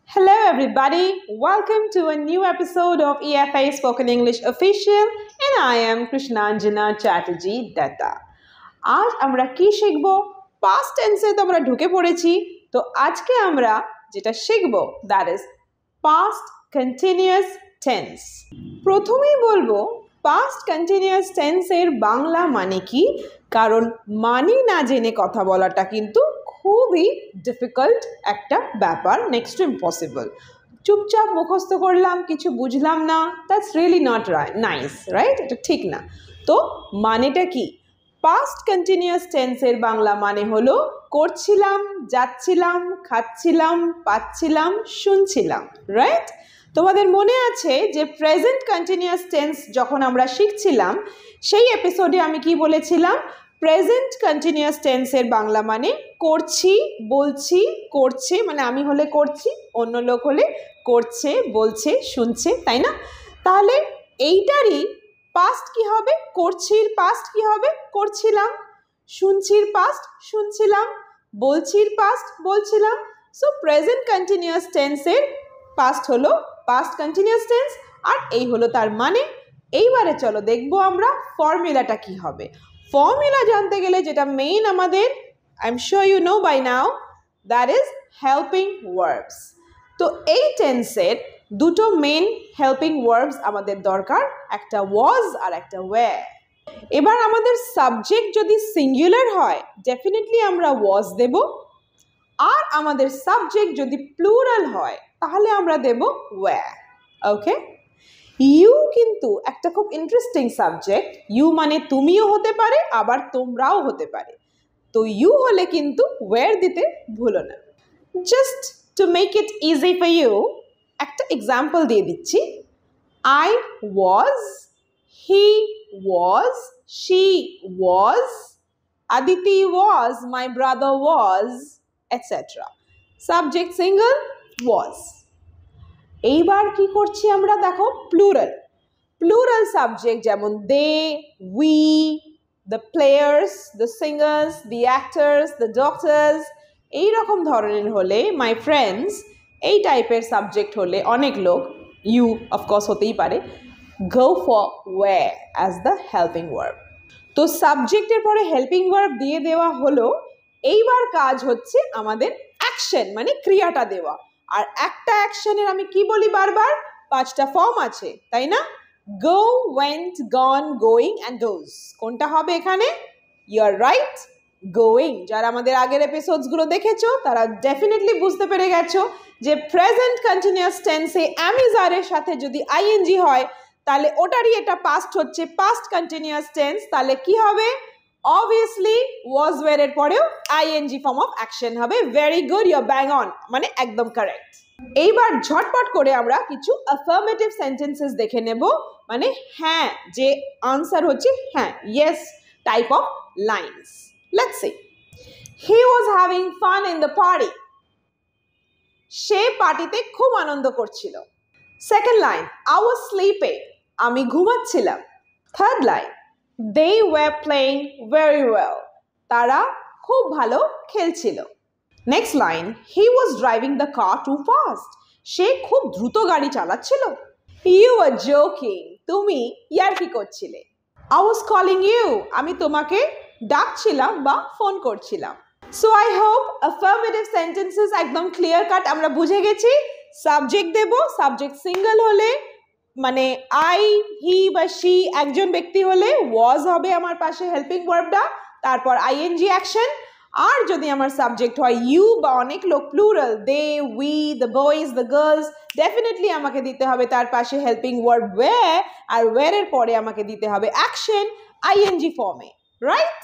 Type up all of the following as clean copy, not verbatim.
Hello everybody, welcome to a new episode of EFA Spoken English Official and I am Krishnanjana Chatterjee Datta. আজ আমরা কি শিখব? Past tense এ তো আমরা ঢুকে পড়েছি, তো আজকে আমরা যেটা শিখব that is past continuous tense. প্রথমেই বলবো past continuous tense এর বাংলা মানে কি, কারণ মানে না জেনে কথা বলাটা কিন্তু খুবই ডিফিকাল্ট একটা ব্যাপার, নেক্সট টু ইম্পসিবল। চুপচাপ মুখস্থ করলাম, কিছু বুঝলাম না, that's really not nice, right? এটা ঠিক না। তো মানেটা কি? পাস্ট কন্টিনিউয়াস টেন্সের বাংলা মানে হলো করছিলাম, যাচ্ছিলাম, খাচ্ছিলাম, পাচ্ছিলাম, শুনছিলাম, রাইট? তোমাদের মনে আছে যে প্রেজেন্ট কন্টিনিউয়াস টেন্স যখন আমরা শিখছিলাম সেই এপিসোডে আমি কি বলেছিলাম? প্রেজেন্ট কন্টিনিউয়াস টেন্সের বাংলা মানে করছি, বলছি, করছে, মানে আমি হলে করছি, অন্য লোক হলে করছে, বলছে, শুনছে, তাই না? তাহলে এইটারই পাস্ট কি হবে? করছির পাস্ট কি হবে? করছিলাম। শুনছির পাস্ট শুনছিলাম। বলছির পাস্ট বলছিলাম। সো প্রেজেন্ট কন্টিনিউয়াস টেন্সের পাস্ট হলো পাস্ট কন্টিনিউয়াস টেন্স, আর এই হলো তার মানে। এইবারে চলো দেখবো আমরা ফর্মুলাটা কি হবে। ফর্মুলা জানতে গেলে যেটা মেইন আমাদের, I am sure you know by now, that is helping verbs. তো এই টেন্সের দুটো মেইন হেল্পিং ভার্বস আমাদের দরকার, একটা ওয়াজ আর একটা ওয়্যার। এবার আমাদের সাবজেক্ট যদি সিঙ্গুলার হয় ডেফিনেটলি আমরা ওয়াজ দেব, আর আমাদের সাবজেক্ট যদি প্লুরাল হয় তাহলে আমরা দেব ওয়্যার। ওকে, ইউ কিন্তু একটা খুব ইন্টারেস্টিং সাবজেক্ট। ইউ মানে তুমিও হতে পারে, আবার তোমরাও হতে পারে। তো ইউ হলে কিন্তু ওয়্যার দিতে ভুলো না। Just to make it easy for you একটা এক্সাম্পল দিয়ে দিচ্ছি। I was, he was, she was, Aditi was, my brother was, etcetera. Subject single, was. এইবার কি করছি আমরা? দেখো প্লুরাল। প্লুরাল সাবজেক্ট যেমন they, we, the players, the singers, the actors, the doctors, এইরকম ধরনের হলে, মাই ফ্রেন্ডস, এই টাইপের সাবজেক্ট হলে অনেক লোক, ইউ অফকোর্স হতেই পারে, go for were as the helping verb. তো সাবজেক্টের পরে হেল্পিং ভার্ব দিয়ে দেওয়া হলো। এইবার কাজ হচ্ছে আমাদের অ্যাকশন, মানে ক্রিয়াটা দেওয়া। আর একটা অ্যাকশনের আমি কি বলি বারবার? 5টা ফর্ম আছে, তাই না? Go, went, gone, going and goes. কোনটা হবে এখানে? You are right, going. যারা আমাদের আগের এপিসোডসগুলো দেখেছো তারা ডেফিনেটলি বুঝতে পেরে গেছো যে প্রেজেন্ট কন্টিনিউয়াস টেন্সে অ্যামিজারের সাথে যদি আইএনজি হয় তাহলে ওটারই এটা পাস্ট হচ্ছে পাস্ট কন্টিনিউয়াস টেন্স। তাহলে কি হবে? অবভিয়াসলি ওয়াজ ওয়্যার এর পরেও আইএনজি ফর্ম অফ অ্যাকশন হবে। Very good, you are bang on, মানে একদম কারেক্ট। এইবার ঝটপট করে আমরা কিছু অ্যাফার্মেটিভ সেন্টেন্সেস দেখে নেব, মানে হ্যাঁ, যে আনসার হচ্ছে হ্যাঁ, yes type of lines. Let's see. He was having fun in the party. সে পার্টিতে খুব আনন্দ করছিল। Second line, I was sleeping. আমি ঘুমাচ্ছিলাম। Third line, they were playing very well. তারা খুব ভালো খেলছিল। Next line, he was driving the car too fast. সে খুব দ্রুত গাড়ি চালাচ্ছিল। You were joking. তুমি ইয়ার্কি করছিলে। I was calling you. আমি তোমাকে ডাকছিলাম বা ফোন করছিলাম। So I hope affirmative sentences একদম ক্লিয়ার কাট আমরা বুঝে গেছি। সাবজেক্ট দেব, সাবজেক্ট সিঙ্গেল হলে মানে আই, হি বা শি একজন ব্যক্তি হলে ওয়াজ হবে আমার পাশে হেল্পিং ভার্বটা, তারপর আইএনজি অ্যাকশন। আর যদি আমার সাবজেক্ট হয় ইউ বা অনেক লোক, plural, they, we, the boys, the girls, definitely আমাকে দিতে হবে তার পাশে হেল্পিং ভার্ব ওয়্যার, আর ওয়্যার এর পরে আমাকে দিতে হবে অ্যাকশন আইএনজি ফর্মে, right?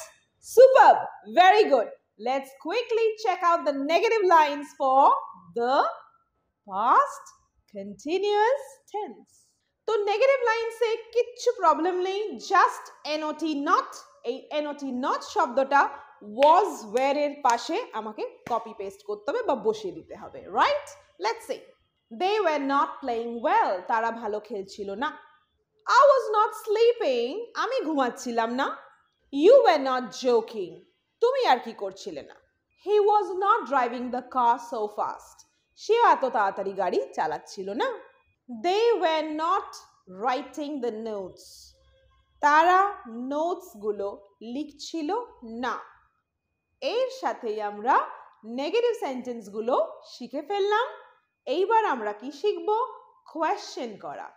Superb, very good. Let's quickly check out the negative lines for the past continuous tense. তো নেগেটিভ লাইনসে কিচ্ছু প্রবলেম নেই, জাস্ট এনওটি নট। এই এনওটি নট শব্দটা ওয়াজ ওয়্যার এর পাশে আমাকে কপি পেস্ট করতে হবে বা বসিয়ে দিতে হবে, right? Let's see. They were not playing well. তারা ভালো খেলছিল না। I was not sleeping. আমি ঘুমাচ্ছিলাম না। You were not joking. তুমি আর কি করছিলে না। He was not driving the car so fast. সেও এত তাড়াতাড়ি গাড়ি চালাচ্ছিল না। They were not writing the notes, তারা নোটসগুলো লিখছিল না। এর সাথেই আমরা নেগেটিভ সেন্টেন্সগুলো শিখে ফেললাম। এইবার আমরা কি শিখব? কোয়েশ্চেন করা।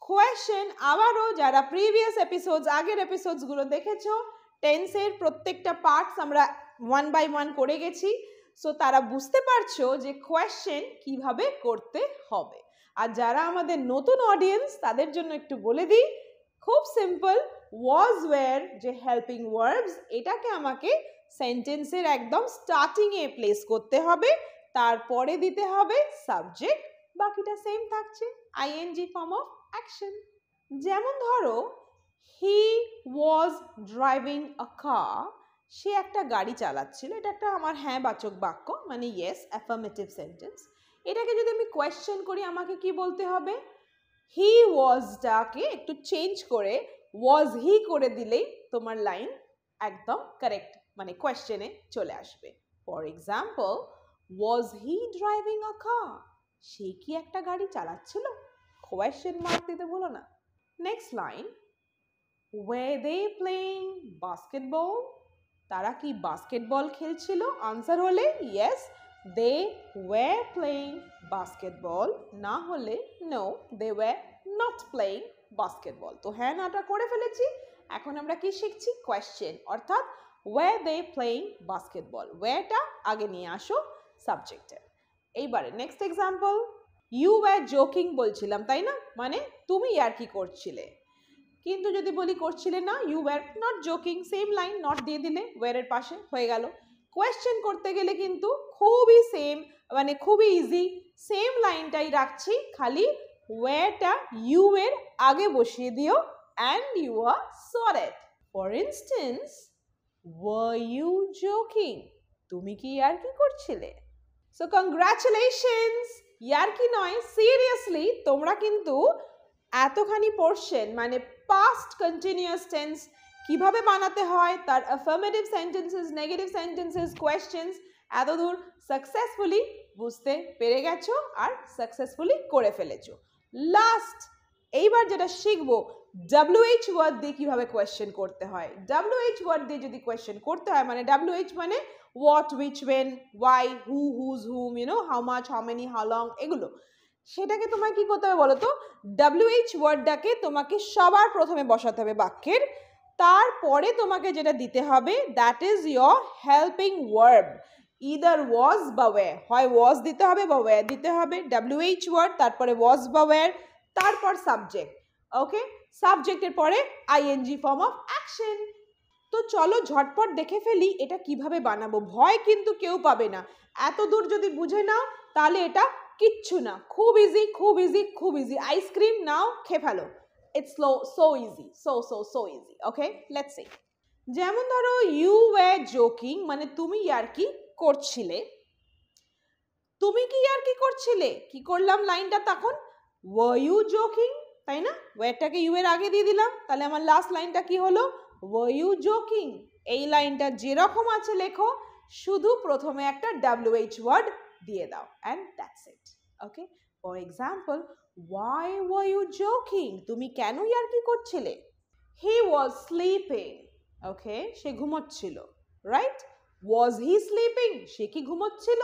কোয়েশ্চেন আবারও যারা প্রিভিয়াস এপিসোডস, আগের এপিসোডসগুলো দেখেছো, টেন্সের প্রত্যেকটা পার্টস আমরা 1 বাই 1 করে গেছি। সো তারা বুঝতে পারছো যে কোয়েশ্চেন কিভাবে করতে হবে। আর যারা আমাদের নতুন অডিয়েন্স তাদের জন্য একটু বলে দিই, খুব সিম্পল। ওয়াজ ওয়্যার যে হেল্পিং ভার্বস, এটাকে আমাকে সেন্টেন্সের একদম স্টার্টিংয়ে প্লেস করতে হবে, তারপরে দিতে হবে সাবজেক্ট, বাকিটা সেম থাকছে, আইএনজি ফর্ম অফ অ্যাকশন। যেমন ধরো, হি ওয়াজ ড্রাইভিং আ কার, সে একটা গাড়ি চালাচ্ছিল। এটা একটা আমার হ্যাঁ বাচক বাক্য, মানে ইয়েস, অ্যাফার্মেটিভ সেন্টেন্স। এটাকে যদি আমি কোয়েশ্চেন করি, আমাকে কি বলতে হবে? হি ওয়াজটাকে একটু চেঞ্জ করে ওয়াজ হি করে দিলেই তোমার লাইন একদম কারেক্ট, মানে কোয়েশ্চেনে চলে আসবে। For example, was he driving a car, সে কি একটা গাড়ি চালাচ্ছিল? কোয়েশ্চেন মার্ক দিতে ভুলো না। Next line, were they playing basketball, তারা কি বাস্কেটবল খেলছিল? আনসার হলে yes, they were playing basketball, না হলে no, they were not playing basketball. তো হ্যাঁ নাটা করে ফেলেছি। এখন আমরা কি শিখছি? কোয়েশ্চেন, অর্থাৎ ওয়্যার দে প্লেইং বাস্কেটবল, ওয়্যারটা আগে নিয়ে আসো সাবজেক্টে। এইবারে next example, you were joking বলছিলাম, তাই না? মানে তুমি ইয়ার্কি করছিলে। কিন্তু যদি বলি করছিলে না, you were not joking, same line, not দিয়ে দিলে ওয়্যারের পাশে হয়ে গেল। কোয়েশ্চেন করতে গেলে কিন্তু খুবই সেম, মানে খুবই ইজি, সেম লাইনটাই রাখছি, খালি ওয়্যারটা ইউ এর আগে বসিয়ে দিও and you are sorted. For instance, were you joking, তুমি কি ইয়ার্কি করছিলে? সো কংগ্রাচুলেশনস, ইয়ার্কি নয়, সিরিয়াসলি তোমরা কিন্তু এতখানি পোর্শন, মানে পাস্ট কন্টিনিউয়াস টেন্স কিভাবে বানাতে হয়, তার affirmative sentences, negative sentences, questions, এতদূর সাকসেসফুলি বুঝতে পেরে গেছো আর সাকসেসফুলি করে ফেলেছো। লাস্ট, এইবার যেটা শিখবো, WH ওয়ার্ড দিয়ে কিভাবে কোয়েশ্চেন করতে হয়। WH ওয়ার্ড দিয়ে যদি কোয়েশ্চেন করতে হয়, মানে WH মানে what, which, when, why, who, whose, whom, you know, how much, how many, how long, এগুলো, সেটাকে তোমায় কি করতে হবে বলো তো? WH ওয়ার্ডটাকে তোমাকে সবার প্রথমে বসাতে হবে বাক্যের, তারপরে তোমাকে যেটা দিতে হবে, that is your helping verb, either was বা ওয়্যার, হয় ওয়াজ দিতে হবে বা ওয়্যার দিতে হবে। WH ওয়ার্ড, তারপরে ওয়াজ বা ওয়্যার, তারপর সাবজেক্ট। ওকে, সাবজেক্টের পরে আইএনজি ফর্ম অফ অ্যাকশন। তো চলো ঝটপট দেখে ফেলি এটা কিভাবে বানাবো। ভয় কিন্তু কেউ পাবে না, এত দূর যদি বুঝে নাও তাহলে এটা কিচ্ছু না, খুব ইজি, খুব ইজি, খুব ইজি। আইসক্রিম নাও, খেয়ে ফেলো, it's so easy, so easy. Okay, let's see. যেমন ধরো, ইউ ওয়্যার জোকিং, মানে তুমি ইয়ার্কি করছিলে। তুমি কি ইয়ার্কি করছিলে? কি করলাম লাইনটা তখন? ওয়ার ইউ জোকিং, তাই না? ওয়্যারটাকে ইউ এর আগে দিয়ে দিলাম, তাহলে আমার লাস্ট লাইনটা কি হলো? Were you joking. এই লাইনটা যেরকম আছে লেখো, শুধু প্রথমে একটা WH ওয়ার্ড দিয়ে দাও and that's it. Okay, for example, why were you joking, তুমি কেন ইয়ার্কি করছিলে? হি ওয়াজ স্লিপিং, ওকে, সে ঘুমোচ্ছিল, রাইট? ওয়াজ হি স্লিপিং, সে কি ঘুমোচ্ছিল?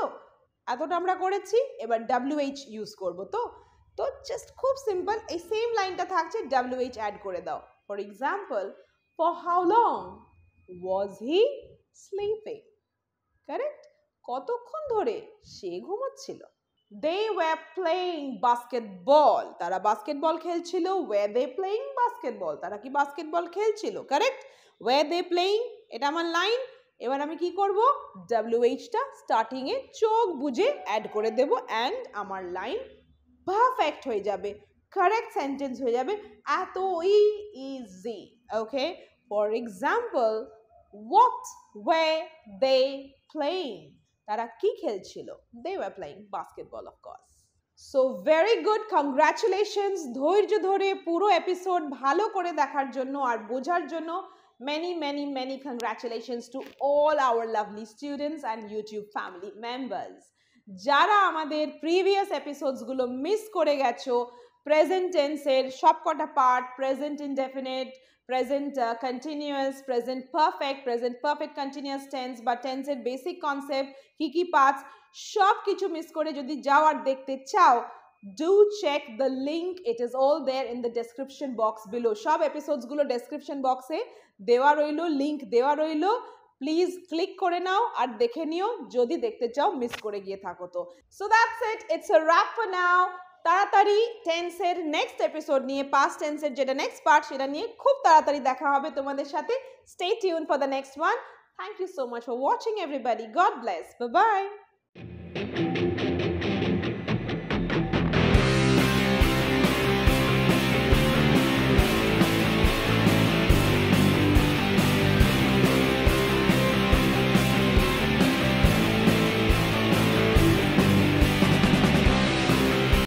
এতটা আমরা করেছি, এবার WH ইউজ করবো। তো জাস্ট খুব সিম্পল, এই সেম লাইনটা থাকছে, WH অ্যাড করে দাও। For example, for how long was he sleeping, correct? কতক্ষণ ধরে সে ঘুমোচ্ছিল। দে ওয়্যার প্লেইং বাস্কেটবল, তারা বাস্কেটবল খেলছিল। ওয়্যার দে প্লেইং বাস্কেটবল, তারা কি বাস্কেটবল খেলছিল? কারেক্ট, ওয়্যার দে প্লেইং, এটা আমার লাইন। এবার আমি কি করব? WHটা স্টার্টিংয়ে চোখ বুঝে অ্যাড করে দেব অ্যান্ড আমার লাইন পারফেক্ট হয়ে যাবে, কারেক্ট সেন্টেন্স হয়ে যাবে, এতই easy. Okay, for example, what were they playing, তারা কি খেলছিল? They were playing basketball, of course. So very good, congratulations. ধৈর্য ধরে পুরো এপিসোড ভালো করে দেখার জন্য আর বোঝার জন্য many congratulations to all our lovely students and YouTube family members. যারা আমাদের প্রিভিয়াস এপিসোডসগুলো মিস করে গেছো, প্রেজেন্ট টেন্সের সবকটা part, present indefinite, present continuous, present perfect continuous tense বা টেন্সের বেসিক কনসেপ্ট, কি পার্টস, সব কিছু মিস করে যদি যাও আর দেখতে চাও, do check the link. It is all there in the description box below. সব এপিসোডসগুলো ডেসক্রিপশন বক্সে দেওয়া রইলো, লিংক দেওয়া রইলো। প্লিজ ক্লিক করে নাও আর দেখে নিও যদি দেখতে চাও, মিস করে গিয়ে থাকো তো। So that's it, it's a wrap for now. তাড়াতাড়ি টেন্সের নেক্সট এপিসোড নিয়ে, পাস্ট টেন্সের যেটা নেক্সট পার্ট, সেটা নিয়ে খুব তাড়াতাড়ি দেখা হবে তোমাদের সাথে। Stay tuned for the next one. Thank you so much for watching everybody. God bless. Bye by.